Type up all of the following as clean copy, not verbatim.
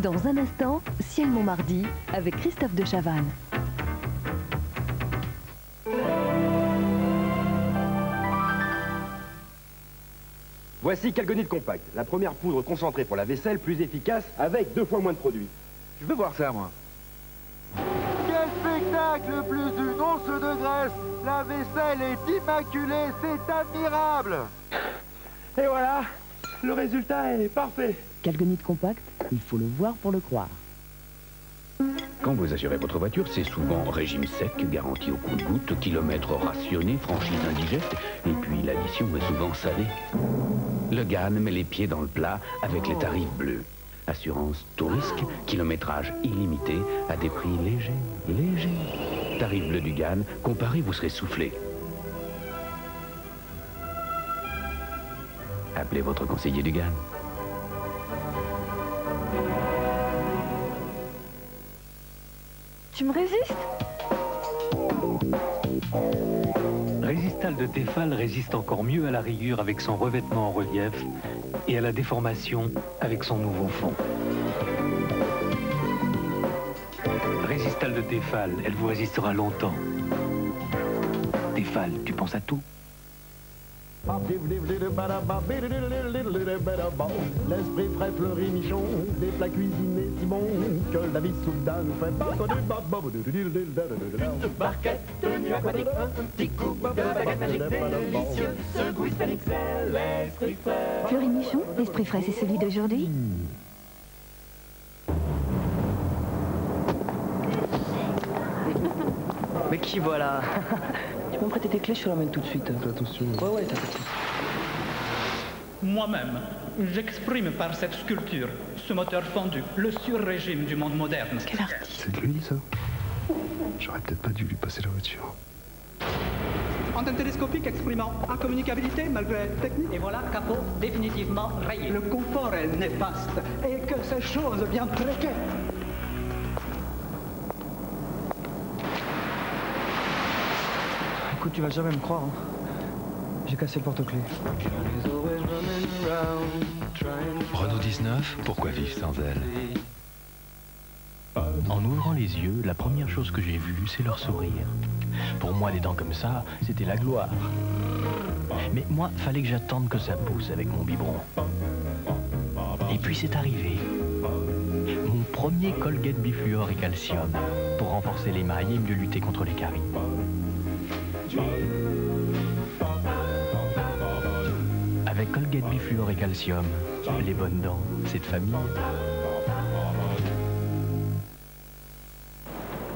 Dans un instant, Ciel Montmardi avec Christophe de Chavannes. Voici Calgonite Compact, la première poudre concentrée pour la vaisselle, plus efficace, avec 2 fois moins de produits. Je veux voir ça, moi. Quel spectacle! Plus d'une once de graisse! La vaisselle est immaculée, c'est admirable! Et voilà, le résultat est parfait. Calgonite Compact, il faut le voir pour le croire. Quand vous assurez votre voiture, c'est souvent régime sec, garantie au compte-gouttes, kilomètres rationnés, franchise indigeste, et puis l'addition est souvent salée. Le GAN met les pieds dans le plat avec les tarifs bleus. Assurance tout risque, kilométrage illimité, à des prix légers. Tarif bleu du GAN, comparé, vous serez soufflé. Appelez votre conseiller du GAN. Tu me résistes? Résistal de Tefal résiste encore mieux à la rayure avec son revêtement en relief et à la déformation avec son nouveau fond. Résistal de Tefal, elle vous résistera longtemps. Tefal, tu penses à tout? L'esprit frais fleuri michon, des plats cuisinés si bons que la vie soudain nous fait Une barquette de nuit aquatique, un petit coup de baguette magique délicieux. Ce goût hispanique, c'est l'esprit frais. Fleury Michon, l'esprit frais, c'est celui d'aujourd'hui. Mais qui voilà? Tu peux me prêter tes clés, je te l'emmène tout de suite. Attention. Ouais, t'inquiète. Moi-même, j'exprime par cette sculpture ce moteur fendu, le sur-régime du monde moderne. Quel artiste! C'est de l'huile, ça? J'aurais peut-être pas dû lui passer la voiture. Antenne télescopique exprimant incommunicabilité malgré technique. Et voilà, capot définitivement rayé. Le confort est néfaste et que ces choses bien précaires. Écoute, tu vas jamais me croire, hein. J'ai cassé le porte-clés. Renault 19, pourquoi vivre sans elle? En ouvrant les yeux, la première chose que j'ai vue, c'est leur sourire. Pour moi, des dents comme ça, c'était la gloire. Mais moi, fallait que j'attende que ça pousse avec mon biberon. Et puis c'est arrivé. Mon premier Colgate bifluor et calcium pour renforcer l'émail et mieux lutter contre les caries. Avec Colgate bifluor et calcium, les bonnes dents, c'est de famille.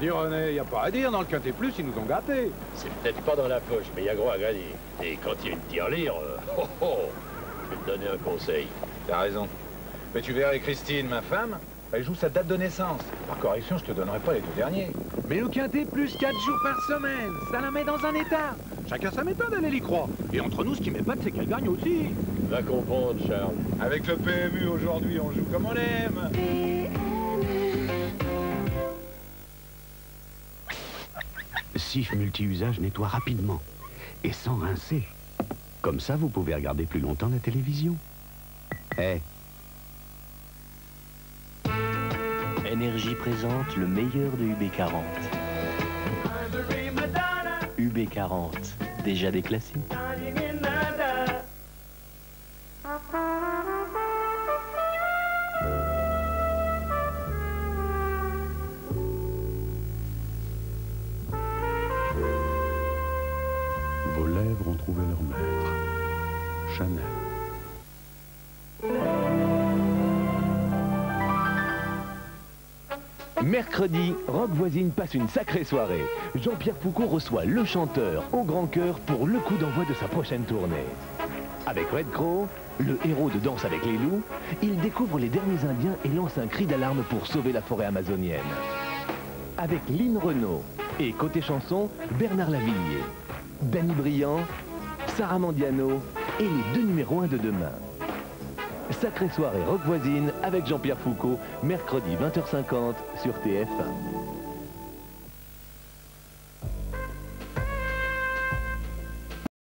Dis René, y a pas à dire, dans le Quintet Plus, ils nous ont gâtés. C'est peut-être pas dans la poche, mais y a gros à gagner. Et quand il y a une tirelire, je vais te donner un conseil. T'as raison. Mais tu verrais Christine, ma femme, elle joue sa date de naissance. Par correction, je te donnerai pas les 2 derniers. Mais le Quintet Plus, 4 jours par semaine, ça la met dans un état. Chacun sa méthode, elle y croit. Et entre nous, ce qui m'épate, c'est qu'elle gagne aussi. Va comprendre, Charles. Avec le PMU, aujourd'hui, on joue comme on aime. Sif multi-usage nettoie rapidement et sans rincer. Comme ça, vous pouvez regarder plus longtemps la télévision. Énergie présente le meilleur de UB40. UB40, déjà des classiques. Vos lèvres ont trouvé leur maître. Chanel. Mercredi, Rock Voisine passe une sacrée soirée. Jean-Pierre Foucault reçoit le chanteur au grand cœur pour le coup d'envoi de sa prochaine tournée. Avec Red Crow, le héros de Danse avec les loups, il découvre les derniers Indiens et lance un cri d'alarme pour sauver la forêt amazonienne. Avec Lynn Renaud et côté chanson, Bernard Lavillier, Danny Briand, Sarah Mandiano et les 2 numéros 1 de demain. Sacrée soirée Rock Voisine avec Jean-Pierre Foucault, mercredi 20h50 sur TF1.